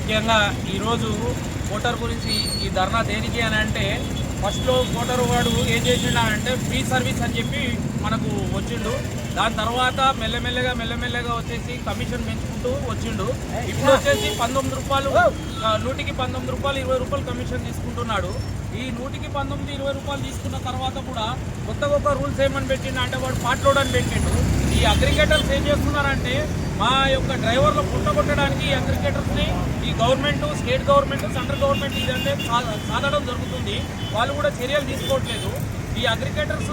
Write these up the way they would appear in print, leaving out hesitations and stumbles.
ముఖ్యంగా ఈరోజు ఓటర్ గురించి ఈ ధర్నా దేనికి అని అంటే, ఫస్ట్లో ఓటర్ వాడు ఏం చేసిండు ఫ్రీ సర్వీస్ అని చెప్పి మనకు వచ్చిండు. దాని తర్వాత మెల్లమెల్లగా వచ్చేసి కమిషన్ పెంచుకుంటూ వచ్చిండు. ఇప్పుడు వచ్చేసి 19 రూపాయలు, 100కి 19 రూపాయలు, 20 రూపాయలు కమిషన్ తీసుకుంటున్నాడు. ఈ 100కి 19, 20 రూపాయలు తీసుకున్న తర్వాత కూడా కొత్తగా ఒక రూల్స్ ఏమని పెట్టిండు అంటే, వాడు పార్ట్ లోడ్ అని పెట్టిండు. ఈ అగ్రిగేటర్స్ ఏం చేస్తున్నారంటే, మా యొక్క డ్రైవర్లు పుట్టగొట్టడానికి ఈ అగ్రిగేటర్స్ని ఈ government, state government, central government ఇదంటే సాధడం జరుగుతుంది. వాళ్ళు కూడా చర్యలు తీసుకోవట్లేదు. ఈ అగ్రిగేటర్స్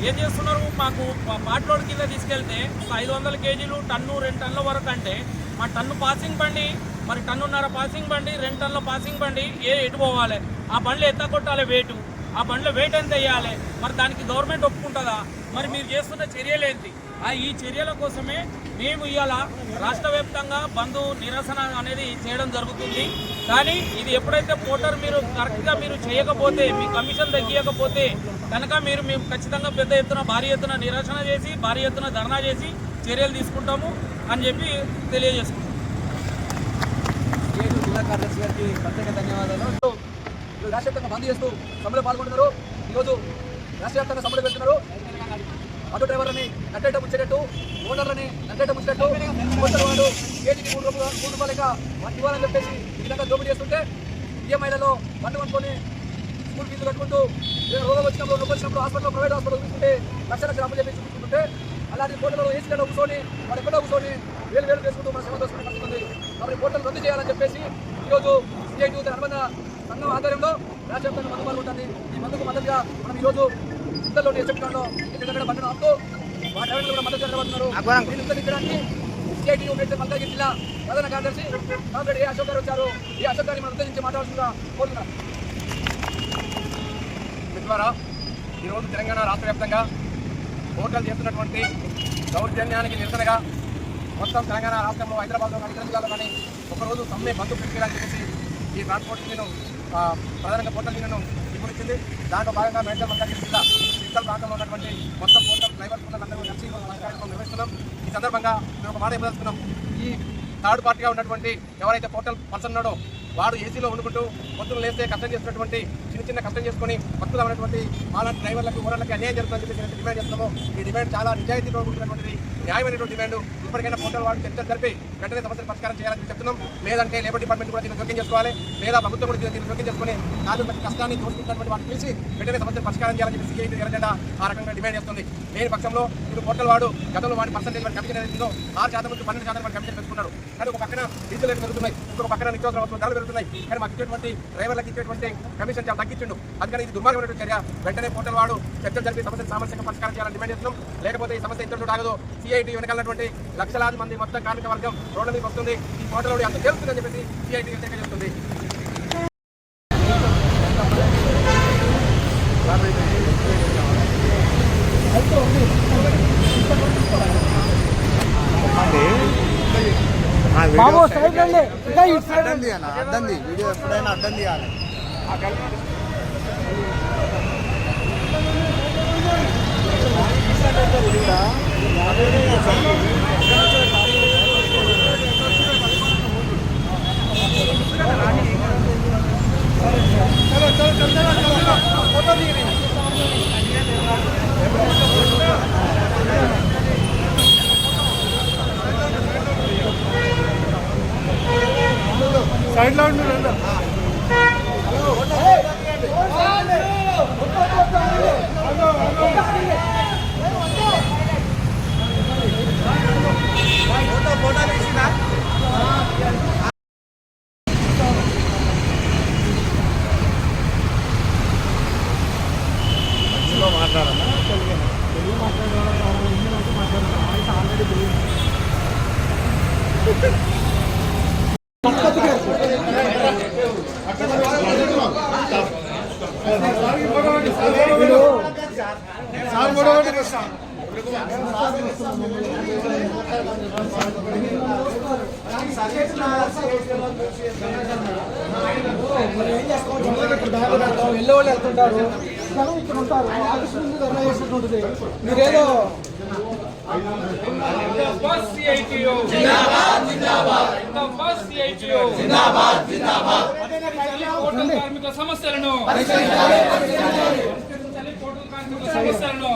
ఏం చేస్తున్నారు, మాకు పార్ట్ లోడ్ కింద తీసుకెళ్తే ఒక 500 కేజీలు, టన్ను 2 టన్నుల వరకు అంటే, మా టన్ను పాసింగ్ బండి, మరి టన్నున్నర పాసింగ్ బండి, 2 టన్నుల పాసింగ్ బండి ఎటు పోవాలి? ఆ బండ్లు ఎంత కొట్టాలి వెయిట్? ఆ బండ్ల వెయిట్ ఎంత వేయాలి? మరి దానికి గవర్నమెంట్ ఒప్పుకుంటుందా? మరి మీరు చేస్తున్న చర్యలు ఏంటి? ఈ చర్యల కోసమే మేము ఇవాళ రాష్ట్ర వ్యాప్తంగా బంద్ నిరసన అనేది చేయడం జరుగుతుంది. కానీ ఇది ఎప్పుడైతే పోటర్ మీరు కరెక్ట్గా మీరు చేయకపోతే, మీ కమిషన్ తగ్గియకపోతే కనుక మేము ఖచ్చితంగా పెద్ద ఎత్తున, భారీ ఎత్తున నిరసన చేసి, భారీ ఎత్తున ధర్నా చేసి చర్యలు తీసుకుంటాము అని చెప్పి తెలియజేసుకుంటాం. జిల్లా కార్యదర్శి గారికి ప్రత్యేక ధన్యవాదాలు. రాష్ట్ర వ్యాప్తంగా బంద్ చేస్తూ సమ్మెలో పాల్గొంటున్నారు. ఈరోజు రాష్ట్ర వ్యాప్తంగా సమ్మెలు పెడుతున్నారు. ఆటో డ్రైవర్లని నట్టేట ముంచేటట్టు, ఓనర్లని నట్టేట ముంచేటట్టు, ఓటర్ వాడు కేజీకి 3 రూపాయలు లెక్క ఇవ్వాలని చెప్పేసి ఈ విధంగా దోపిడీ చేస్తుంటే, ఈఎంఐలలో బండి కొనుక్కొని స్కూల్ ఫీజు కట్టుకుంటూ, రోగం వచ్చినప్పుడు హాస్పిటల్, ప్రైవేట్ హాస్పిటల్ తీసుకుంటే లక్షల అప్పులు చెప్పి చూసుకుంటుంటే, అలాంటి కోటలో ఏసీలలో కూర్చొని వాడు ఎక్కడో కూర్చొని వేలు చేసుకుంటూ మన సేవ దోసుకునే పరిస్థితి ఉంది. కాబట్టి కోటలు రద్దు చేయాలని చెప్పేసి ఈరోజు సిఐటి అనుబంధ సంఘం ఆధ్వర్యంలో రాష్ట్ర వ్యాప్తంగా బంద్ పాల్గొంటుంది. ఈ బంద్కు మద్దతుగా మనం ఈరోజు జిల్లాలోని ఎస్ఎంలో ఎక్కడెక్కడ బండ్లను ఆపుతూ మా డ్రైవర్లు కూడా మద్దతు జరగబోతున్నారు. దీనికి సిఐటి మల్కాజ్గిరి జిల్లా ప్రధాన కార్యదర్శి కామ్రేడ్ ఏ అశోక్ గారు వచ్చారు. ఈ అశోక్ గారిని మనం ఉద్దేశించి మాట్లాడాల్సిందిగా కోరుతున్నాం. ద్వారా ఈరోజు తెలంగాణ రాష్ట్ర వ్యాప్తంగా హోటల్ చేస్తున్నటువంటి దౌర్జన్యానికి నిరసనగా మొత్తం తెలంగాణ రాష్ట్రంలో, హైదరాబాద్లో కానీ ఇతర జిల్లాలో కానీ ఒకరోజు సమ్మె బంధు పెట్టేయాలని చెప్పేసి ఈ ట్రాన్స్పోర్ట్ యూనియన్ ప్రధానంగా పోర్టల్ యూనియన్ పిలుపునిచ్చింది. దాంట్లో భాగంగా మేడ్చల్ మల్కాజ్గిరి జిల్లా సిరికల్ ప్రాంతంలో ఉన్నటువంటి మొత్తం పోర్టల్ డ్రైవర్స్ అందరూ కలిసి కార్యక్రమం నిర్వహిస్తున్నాం. ఈ సందర్భంగా మేము ఒక మాట ఇవ్వదలుచుకున్నాం. ఈ థర్డ్ పార్టీగా ఉన్నటువంటి ఎవరైతే పోర్టల్ పర్సన్ ఉన్నాడో వాడు ఏసీలో వండుకుంటూ పొద్దున లేస్తే కష్టం చేసినటువంటి చిన్న కష్టం చేసుకుని భక్తులు ఉన్నటువంటి అలాంటి డ్రైవర్లకు, ఓనర్లకు అన్యాయం జరుగుతుందని చెప్పి డిమాండ్ చేస్తున్నాము. ఈ డిమాండ్ చాలా నిజాయితీతో ఉంటున్నటువంటి న్యాయమైనటువంటి డిమాండ్. ఇప్పటికైనా పోర్టల్ వాళ్ళు చర్చలు జరిపి వెంటనే సమస్యలు పరిష్కారం చేయాలని చెప్తున్నాం. లేదంటే లేబర్ డిపార్ట్మెంట్ కూడా దీన్ని జోక్యం చేసుకోవాలి, లేదా ప్రభుత్వం కూడా దీన్ని జోక్యం చేసుకుని కార్మికుల కష్టాన్ని దోచుకుంటున్నటువంటి వాటిని పిలిచి వెంటనే సమస్యలు పరిష్కారం చేయాలని చెప్పి సిఐటి ఎర్రజెండా ఆ రకంగా డిమాండ్ చేస్తుంది. లేని పక్షంలో ఇప్పుడు పోర్టల్ వాడు గతంలో వాడి పర్సెంటేజ్ వాడి కమిషన్ ఏదైతుందో 6% నుంచి 12% వాడి కమిషన్ పెంచుకున్నాడు. కానీ ఒక పక్కన డీజిల్ రేట్లు పెరుగుతున్నాయి, ఇంకొక పక్కన నిత్యావసర వస్తువుల ధరలు పెరుగుతున్నాయి. కానీ మాకు ఇచ్చేటువంటి డ్రైవర్లకు ఇచ్చేటువంటి కమిషన్ చాలా తగ్గించిండు. అందుకని ఇది దుర్మార్గమైనటువంటి చర్య. వెంటనే పోర్టల్ వాడు చర్చలు జరిపి సమస్యలు సామర్థ్యంగా పరిష్కారం చేయాలని డిమాండ్ చేస్తున్నాం. లేకపోతే ఈ సమస్య ఇంతలో ఆగదు. సిఐటి వెనకాలన్నటువంటి లక్షలాది మంది మొత్తం కార్మిక వర్గం రోడ్ల మీదకి వస్తుంది. ఈ పోర్టల్ అంత తెలుస్తుందని చెప్పేసి సిఐటి తెలియజేస్తుంది. అడ్డం వీడియో ఎప్పుడైనా అడ్డం తీయాలి. సైడ్ లో ఉండు. మాట్లాడాలా తెలుగు మాట్లాడాలి. వెళ్ళే వాళ్ళు వెళ్తుంటారు, జనం ఇక్కడ ఉంటారు, ఆఫీస్ ముందు ధర్నా చేసినట్టు ఉంటుంది. మీరేదో జిందాబాద్ సిఐటియు జిందాబాద్ సిఐటియు హోటల్ కార్మిక సమస్యలను హోటల్ కార్మిక సమస్యలను